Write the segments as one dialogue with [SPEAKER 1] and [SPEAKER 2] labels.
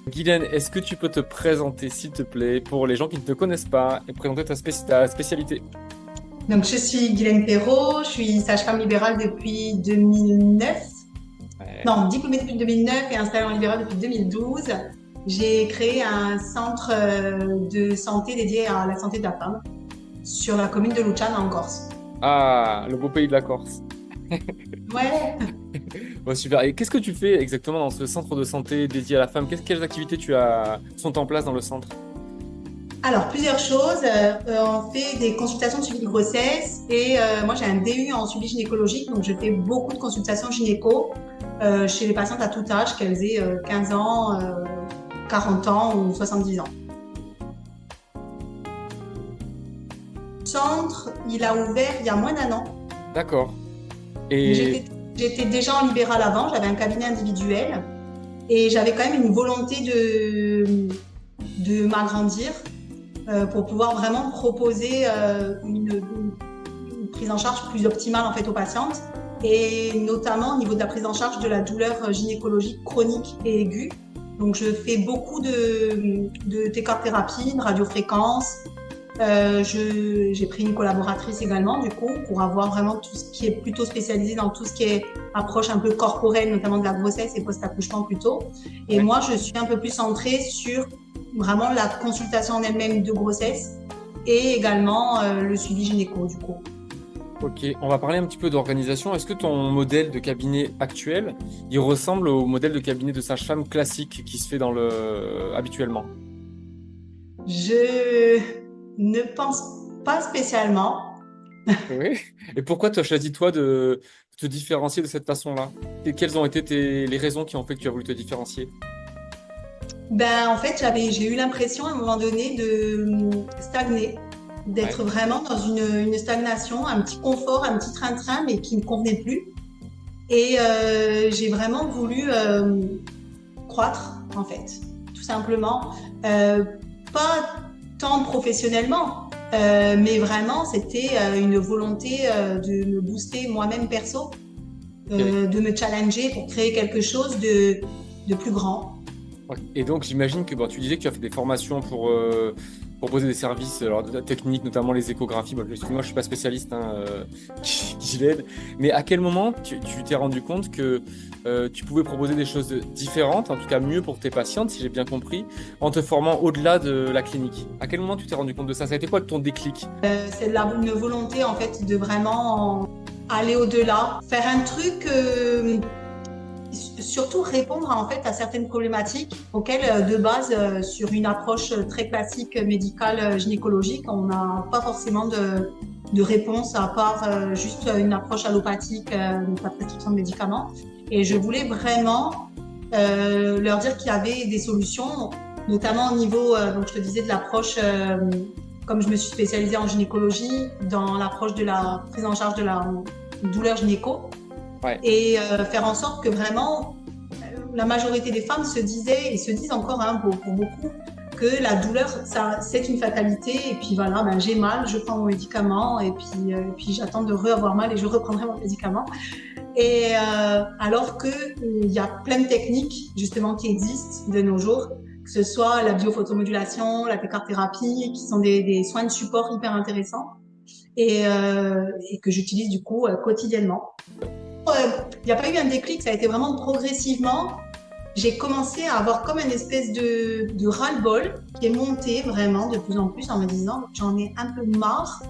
[SPEAKER 1] Guylaine, est-ce que tu peux te présenter, s'il te plaît, pour les gens qui ne te connaissent pas, et présenter ta spécialité?
[SPEAKER 2] Donc, je suis Guylaine Perrault, je suis sage-femme libérale depuis 2009.
[SPEAKER 1] Ouais.
[SPEAKER 2] Non, diplômée depuis 2009 et installée en libéral depuis 2012. J'ai créé un centre de santé dédié à la santé de la femme sur la commune de Luciana en Corse.
[SPEAKER 1] Ah, le beau pays de la Corse.
[SPEAKER 2] Ouais.
[SPEAKER 1] Bon, super. Et qu'est-ce que tu fais exactement dans ce centre de santé dédié à la femme? Quelles activités sont en place dans le centre?
[SPEAKER 2] Alors, plusieurs choses. On fait des consultations de suivi de grossesse et moi, j'ai un DU en suivi gynécologique, donc je fais beaucoup de consultations gynéco chez les patientes à tout âge, qu'elles aient 15 ans, 40 ans ou 70 ans. Le centre, il a ouvert il y a moins d'un an.
[SPEAKER 1] D'accord.
[SPEAKER 2] Mais
[SPEAKER 1] Et
[SPEAKER 2] j'étais déjà en libéral avant, j'avais un cabinet individuel et j'avais quand même une volonté de m'agrandir pour pouvoir vraiment proposer une prise en charge plus optimale en fait aux patientes et notamment au niveau de la prise en charge de la douleur gynécologique chronique et aiguë. Donc je fais beaucoup de thérapie, de radiofréquence. J'ai pris une collaboratrice également du coup pour avoir vraiment tout ce qui est plutôt spécialisé dans tout ce qui est approche un peu corporelle, notamment de la grossesse et post-accouchement plutôt. Et
[SPEAKER 1] ouais.
[SPEAKER 2] moi, je suis un peu plus centrée sur vraiment la consultation en elle-même de grossesse et également le suivi gynéco du coup.
[SPEAKER 1] Ok, on va parler un petit peu d'organisation. Est-ce que ton modèle de cabinet actuel, il ressemble au modèle de cabinet de sage-femme classique qui se fait habituellement?
[SPEAKER 2] Je ne pense pas spécialement.
[SPEAKER 1] Oui. Et pourquoi tu as choisi, toi, de te différencier de cette façon-là? Et quelles ont été les raisons qui ont fait que tu as voulu te différencier?
[SPEAKER 2] Ben, en fait, j'ai eu l'impression à un moment donné de stagner,
[SPEAKER 1] Ouais.
[SPEAKER 2] d'être vraiment dans une stagnation, un petit confort, un petit train-train, mais qui ne me convenait plus. Et j'ai vraiment voulu croître, en fait, tout simplement. Euh, Pas tant professionnellement, mais vraiment, c'était une volonté de me booster moi-même perso,
[SPEAKER 1] Ok.
[SPEAKER 2] de me challenger pour créer quelque chose de plus grand.
[SPEAKER 1] Ok. Et donc, j'imagine que bon, tu disais que tu as fait des formations pour proposer des services alors, techniques, notamment les échographies. Bon, excuse-moi, je suis pas spécialiste, hein, qui l'aide. Mais à quel moment tu t'es rendu compte que tu pouvais proposer des choses différentes, en tout cas mieux pour tes patientes, si j'ai bien compris, en te formant au-delà de la clinique? À quel moment tu t'es rendu compte de ça? Ça a été quoi ton déclic?
[SPEAKER 2] C'est une volonté, en fait, de vraiment aller au-delà, faire un truc surtout répondre en fait à certaines problématiques auxquelles de base sur une approche très classique médicale gynécologique on n'a pas forcément de réponse à part juste une approche allopathique de la prescription de médicaments et je
[SPEAKER 1] Ok.
[SPEAKER 2] voulais vraiment leur dire qu'il y avait des solutions notamment au niveau donc je te disais de l'approche comme je me suis spécialisée en gynécologie dans l'approche de la prise en charge de la douleur gynéco
[SPEAKER 1] Ouais.
[SPEAKER 2] et faire en sorte que vraiment la majorité des femmes se disaient et se disent encore hein, pour beaucoup que la douleur ça c'est une fatalité et puis voilà ben, j'ai mal je prends mon médicament et puis j'attends de re-avoir mal et je reprendrai mon médicament et alors que il y a plein de techniques justement qui existent de nos jours que ce soit la biophotomodulation la thérapie qui sont des soins de support hyper intéressants et que j'utilise du coup quotidiennement. Il n'y a pas eu un déclic, ça a été vraiment progressivement. J'ai commencé à avoir comme une espèce de ras-le-bol qui est monté vraiment de plus en plus en me disant j'en ai un peu marre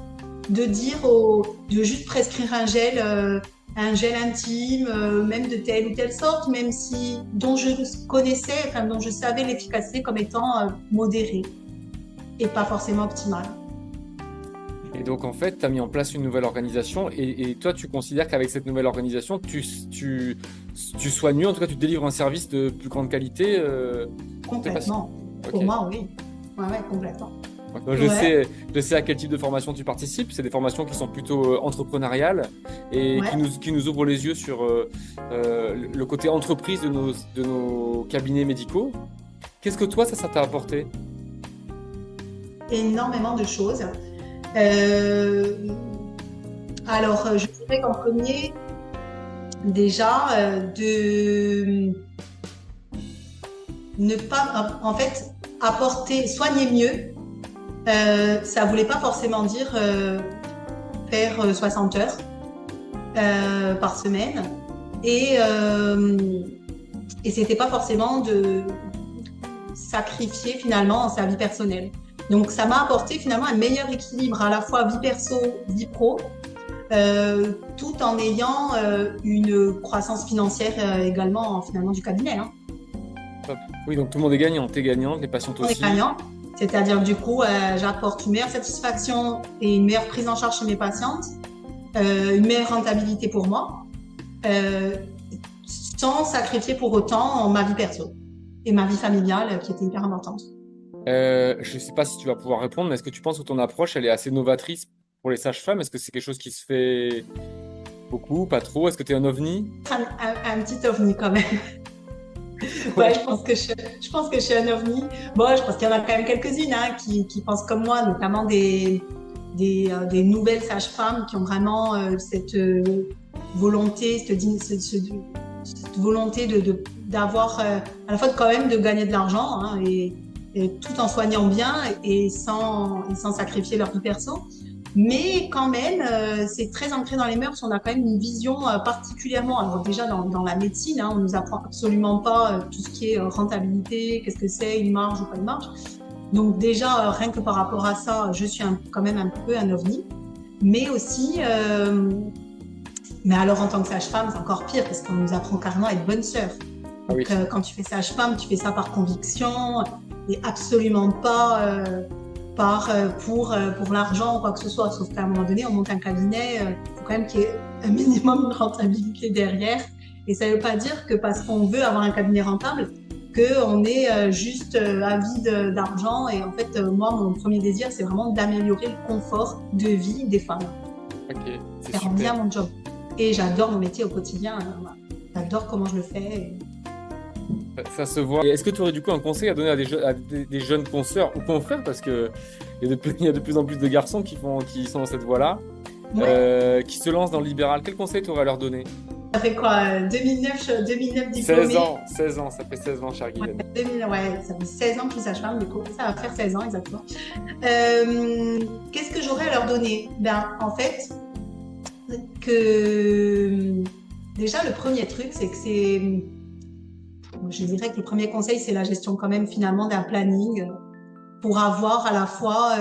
[SPEAKER 2] de de juste prescrire un gel intime, même de telle ou telle sorte, même si dont je connaissais, enfin dont je savais l'efficacité comme étant modérée et pas forcément optimale.
[SPEAKER 1] Et donc, en fait, tu as mis en place une nouvelle organisation et toi, tu considères qu'avec cette nouvelle organisation, tu soignes mieux, en tout cas, tu délivres un service de plus grande qualité pour tes patients.
[SPEAKER 2] Complètement.
[SPEAKER 1] Ok.
[SPEAKER 2] Pour moi, oui. Ouais, ouais, complètement.
[SPEAKER 1] Donc,
[SPEAKER 2] Ouais,
[SPEAKER 1] je sais à quel type de formation tu participes. C'est des formations qui sont plutôt entrepreneuriales et
[SPEAKER 2] ouais.
[SPEAKER 1] qui nous ouvrent les yeux sur le côté entreprise de nos cabinets médicaux. Qu'est-ce que toi, ça t'a apporté?
[SPEAKER 2] Énormément de choses. Euh, alors, je dirais qu'en premier, déjà, ne pas, en fait, apporter, soigner mieux, ça voulait pas forcément dire faire 60 heures par semaine. Et, et c'était pas forcément de sacrifier finalement sa vie personnelle. Donc ça m'a apporté finalement un meilleur équilibre à la fois vie perso, vie pro, tout en ayant une croissance financière également finalement du cabinet. Hein.
[SPEAKER 1] Top. Oui, donc tout le monde est gagnant. T'es gagnante, les patientes
[SPEAKER 2] On est
[SPEAKER 1] aussi.
[SPEAKER 2] gagnant, c'est-à-dire du coup j'apporte une meilleure satisfaction et une meilleure prise en charge chez mes patientes, une meilleure rentabilité pour moi, sans sacrifier pour autant ma vie perso et ma vie familiale qui était hyper importante.
[SPEAKER 1] Je ne sais pas si tu vas pouvoir répondre, mais est-ce que tu penses que ton approche, elle est assez novatrice pour les sages-femmes? Est-ce que c'est quelque chose qui se fait beaucoup, pas trop? Est-ce que tu es un ovni?
[SPEAKER 2] Un petit ovni quand même. Ouais, je pense que je suis un ovni. Bon, je pense qu'il y en a quand même quelques-unes hein, qui pensent comme moi, notamment des nouvelles sages-femmes qui ont vraiment cette volonté, cette volonté d'avoir à la fois quand même de gagner de l'argent hein, et tout en soignant bien et sans sacrifier leur vie perso. Mais quand même, c'est très ancré dans les mœurs. On a quand même une vision particulièrement. Alors déjà dans la médecine, hein, on nous apprend absolument pas tout ce qui est rentabilité, qu'est-ce que c'est, une marge ou pas une marge. Donc déjà, rien que par rapport à ça, je suis quand même un peu un ovni. Mais aussi, mais alors en tant que sage-femme, c'est encore pire parce qu'on nous apprend carrément à être bonne sœur. Donc
[SPEAKER 1] Oui.
[SPEAKER 2] quand tu fais sage-femme, tu fais ça par conviction et absolument pas pour l'argent ou quoi que ce soit. Sauf qu'à un moment donné, on monte un cabinet, il faut quand même qu'il y ait un minimum de rentabilité derrière. Et ça ne veut pas dire que parce qu'on veut avoir un cabinet rentable, qu'on est juste avide d'argent. Et en fait, moi, mon premier désir, c'est vraiment d'améliorer le confort de vie des femmes.
[SPEAKER 1] Ok, c'est
[SPEAKER 2] Faire
[SPEAKER 1] super.
[SPEAKER 2] bien mon job. Et j'adore mon métier au quotidien. Voilà. J'adore comment je le fais.
[SPEAKER 1] Ça se voit. Et est-ce que tu aurais du coup un conseil à donner à des jeunes consoeurs ou confrères, parce que il y a de plus en plus de garçons qui sont dans cette voie-là,
[SPEAKER 2] Ouais.
[SPEAKER 1] qui se lancent dans le libéral. Quel conseil tu aurais à leur donner?
[SPEAKER 2] Ça fait quoi 2009 diplômée.
[SPEAKER 1] 16 ans, ça fait 16 ans, cher
[SPEAKER 2] Ouais,
[SPEAKER 1] Guylaine.
[SPEAKER 2] 2000, ouais, ça fait 16 ans que je suis sage-femme, du coup, ça va faire 16 ans exactement. Qu'est-ce que j'aurais à leur donner? Ben, en fait, que déjà le premier truc, c'est que je dirais que le premier conseil, c'est la gestion quand même finalement d'un planning pour avoir à la fois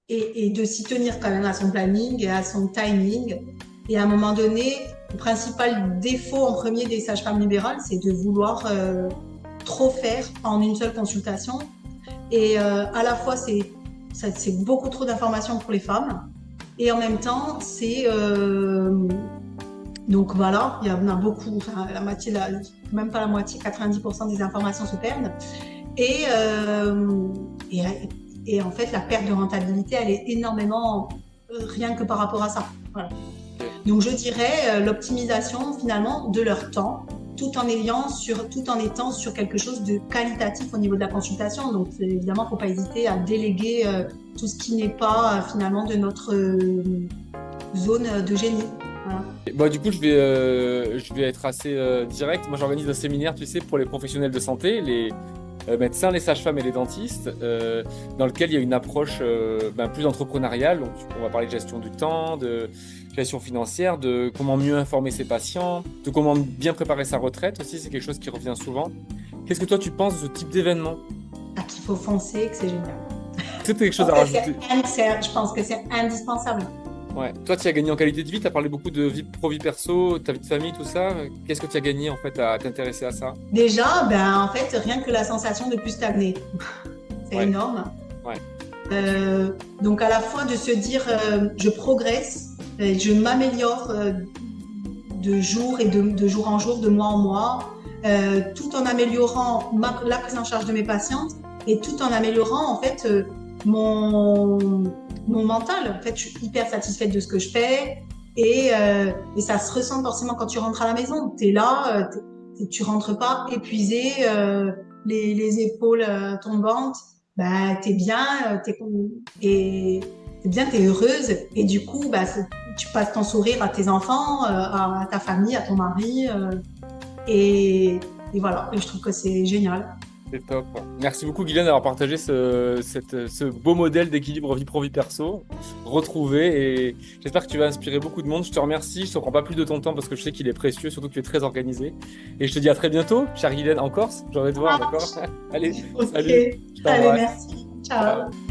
[SPEAKER 2] et de s'y tenir quand même à son planning et à son timing. Et à un moment donné, le principal défaut en premier des sages-femmes libérales, c'est de vouloir trop faire en une seule consultation. Et à la fois, c'est beaucoup trop d'informations pour les femmes. Et en même temps, donc voilà, il y en a beaucoup, enfin, la moitié, même pas la moitié, 90% des informations se perdent. Et, euh, et, et en fait, la perte de rentabilité, elle est énormément rien que par rapport à ça. Voilà. Donc je dirais l'optimisation finalement de leur temps, tout en étant sur quelque chose de qualitatif au niveau de la consultation. Donc évidemment, il ne faut pas hésiter à déléguer tout ce qui n'est pas finalement de notre zone de génie. Voilà.
[SPEAKER 1] Bon, du coup, je vais être assez direct. Moi, j'organise un séminaire, tu sais, pour les professionnels de santé, les médecins, les sages-femmes et les dentistes, dans lequel il y a une approche plus entrepreneuriale. Donc, on va parler de gestion du temps, de gestion financière, de comment mieux informer ses patients, de comment bien préparer sa retraite aussi. C'est quelque chose qui revient souvent. Qu'est-ce que toi, tu penses de ce type d'événement?
[SPEAKER 2] Ah, qu'il faut foncer, que c'est génial.
[SPEAKER 1] Est-ce que tu as quelque chose à rajouter?
[SPEAKER 2] Je pense que c'est indispensable.
[SPEAKER 1] Ouais. Toi, tu as gagné en qualité de vie. Tu as parlé beaucoup de vie pro-vie perso, ta vie de famille, tout ça. Qu'est-ce que tu as gagné en fait à t'intéresser à ça?
[SPEAKER 2] Déjà, ben, en fait, rien que la sensation de plus stagner. C'est énorme.
[SPEAKER 1] Ouais.
[SPEAKER 2] Donc à la fois de se dire je progresse, je m'améliore de jour et de jour en jour, de mois en mois, tout en améliorant la prise en charge de mes patientes et tout en améliorant en fait mon mental. En fait, je suis hyper satisfaite de ce que je fais et ça se ressent forcément quand tu rentres à la maison. Tu es là, tu rentres pas épuisé, les épaules tombantes. Bah, t'es bien, t'es heureuse et du coup, bah, tu passes ton sourire à tes enfants, à ta famille, à ton mari et et voilà, et je trouve que c'est génial.
[SPEAKER 1] C'est top. Merci beaucoup, Guylaine, d'avoir partagé ce beau modèle d'équilibre vie pro-vie perso retrouvé. Et j'espère que tu vas inspirer beaucoup de monde. Je te remercie. Je ne te prends pas plus de ton temps parce que je sais qu'il est précieux, surtout que tu es très organisé. Et je te dis à très bientôt, chère Guylaine, en Corse. J'aurai te voir, d'accord? Allez,
[SPEAKER 2] Ok,
[SPEAKER 1] salut. Je
[SPEAKER 2] allez,
[SPEAKER 1] t'embrasse.
[SPEAKER 2] merci.
[SPEAKER 1] Ciao.
[SPEAKER 2] Ciao.